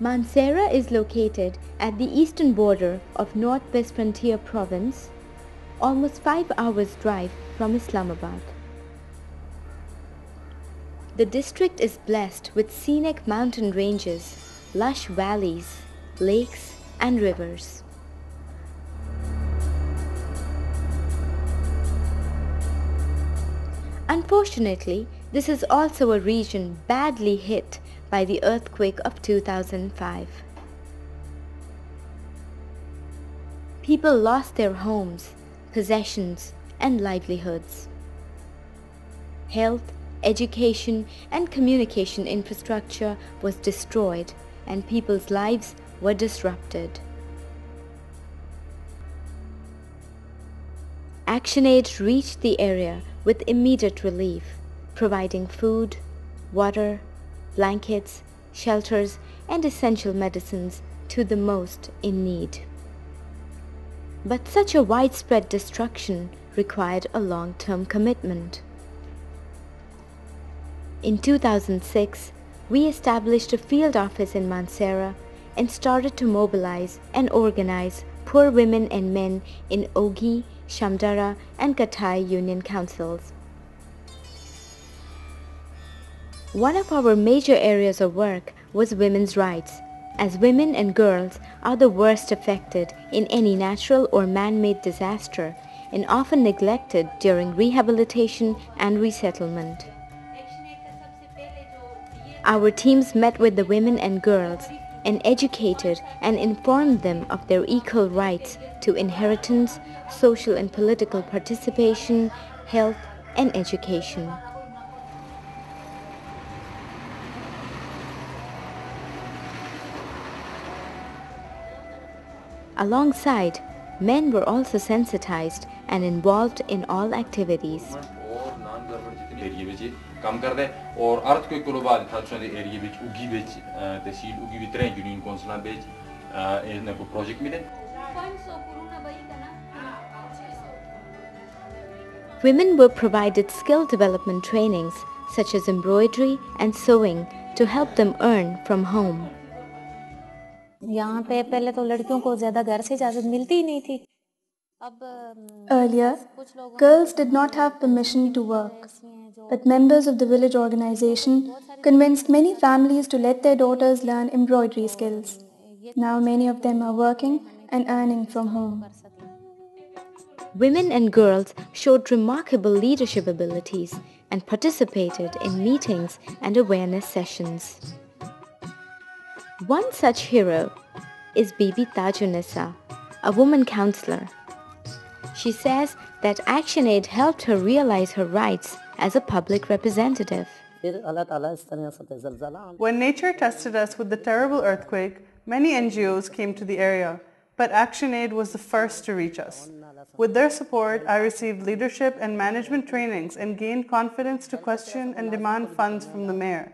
Mansehra is located at the eastern border of Northwest Frontier Province, almost 5 hours drive from Islamabad. The district is blessed with scenic mountain ranges, lush valleys, lakes and rivers. Unfortunately, this is also a region badly hit by the earthquake of 2005. People lost their homes, possessions, and livelihoods. Health, education, and communication infrastructure was destroyed, and people's lives were disrupted. ActionAid reached the area with immediate relief, providing food, water, blankets, shelters, and essential medicines to the most in need. But such a widespread destruction required a long-term commitment. In 2006, we established a field office in Mansehra and started to mobilize and organize poor women and men in Ogi, Shamdara, and Katai union councils. One of our major areas of work was women's rights, as women and girls are the worst affected in any natural or man-made disaster and often neglected during rehabilitation and resettlement. Our teams met with the women and girls and educated and informed them of their equal rights to inheritance, social and political participation, health, and education. Alongside, men were also sensitized and involved in all activities. काम करते हैं और earthquake को बाद था चुने area बीच उगी बीच तहसील उगी बीतरे यूनियन काउंसिल बीच इन्हें को प्रोजेक्ट मिले. Women were provided skill development trainings such as embroidery and sewing to help them earn from home. यहाँ पे पहले तो लड़कियों को ज़्यादा घर से इजाज़त मिलती ही नहीं थी. Earlier, girls did not have permission to work, but members of the village organization convinced many families to let their daughters learn embroidery skills. Now many of them are working and earning from home. Women and girls showed remarkable leadership abilities and participated in meetings and awareness sessions. One such hero is Bibi Tajunissa, a woman counselor. She says that ActionAid helped her realize her rights as a public representative. When nature tested us with the terrible earthquake, many NGOs came to the area, but ActionAid was the first to reach us. With their support, I received leadership and management trainings and gained confidence to question and demand funds from the mayor.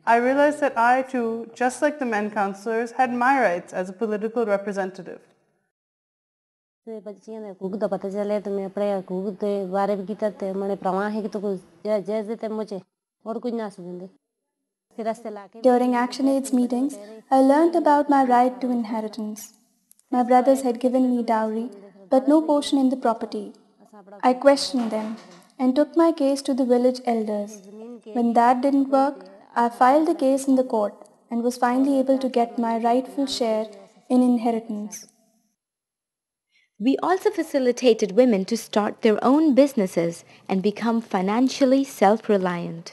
I realized that I too, just like the men councillors, had my rights as a political representative. During ActionAid's meetings, I learned about my right to inheritance. My brothers had given me dowry, but no portion in the property. I questioned them and took my case to the village elders. When that didn't work, I filed the case in the court and was finally able to get my rightful share in inheritance. We also facilitated women to start their own businesses and become financially self-reliant.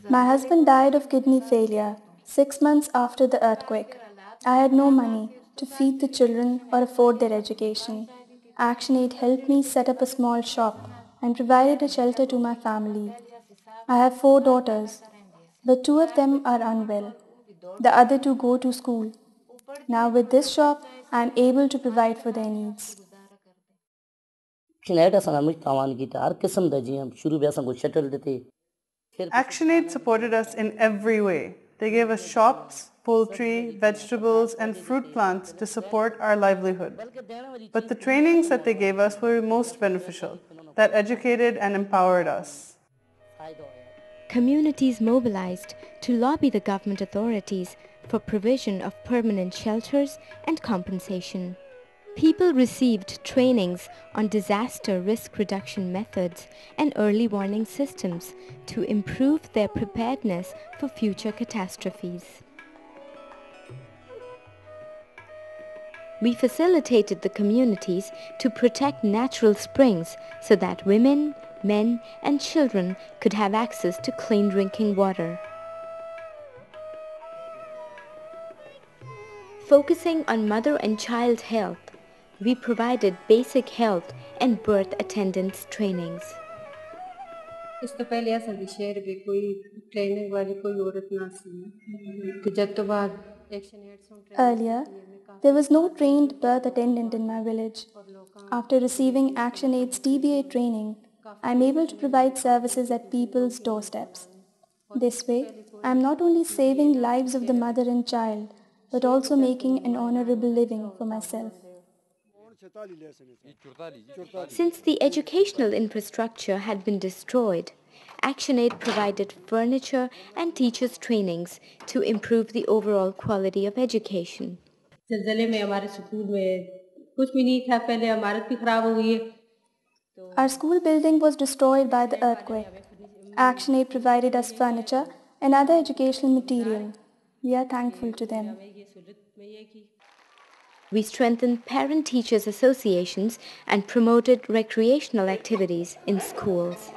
My husband died of kidney failure 6 months after the earthquake. I had no money to feed the children or afford their education. ActionAid helped me set up a small shop and provided a shelter to my family. I have 4 daughters, but 2 of them are unwell. The other 2 go to school. Now with this shop, I am able to provide for their needs. ActionAid supported us in every way. They gave us shops, poultry, vegetables, and fruit plants to support our livelihood. But the trainings that they gave us were most beneficial, that educated and empowered us. communities mobilized to lobby the government authorities for provision of permanent shelters and compensation. People received trainings on disaster risk reduction methods and early warning systems to improve their preparedness for future catastrophes. We facilitated the communities to protect natural springs so that women, men, and children could have access to clean drinking water. Focusing on mother and child health, we provided basic health and birth attendance trainings. इससे पहले ऐसा शहर में कोई training वाली कोई औरत ना सी जब तो बाद Earlier, there was no trained birth attendant in my village. After receiving ActionAid's TBA training, I am able to provide services at people's doorsteps. This way, I am not only saving lives of the mother and child, but also making an honorable living for myself. Since the educational infrastructure had been destroyed, ActionAid provided furniture and teachers' trainings to improve the overall quality of education. Our school building was destroyed by the earthquake. ActionAid provided us furniture and other educational material. We are thankful to them. We strengthened parent-teachers associations and promoted recreational activities in schools.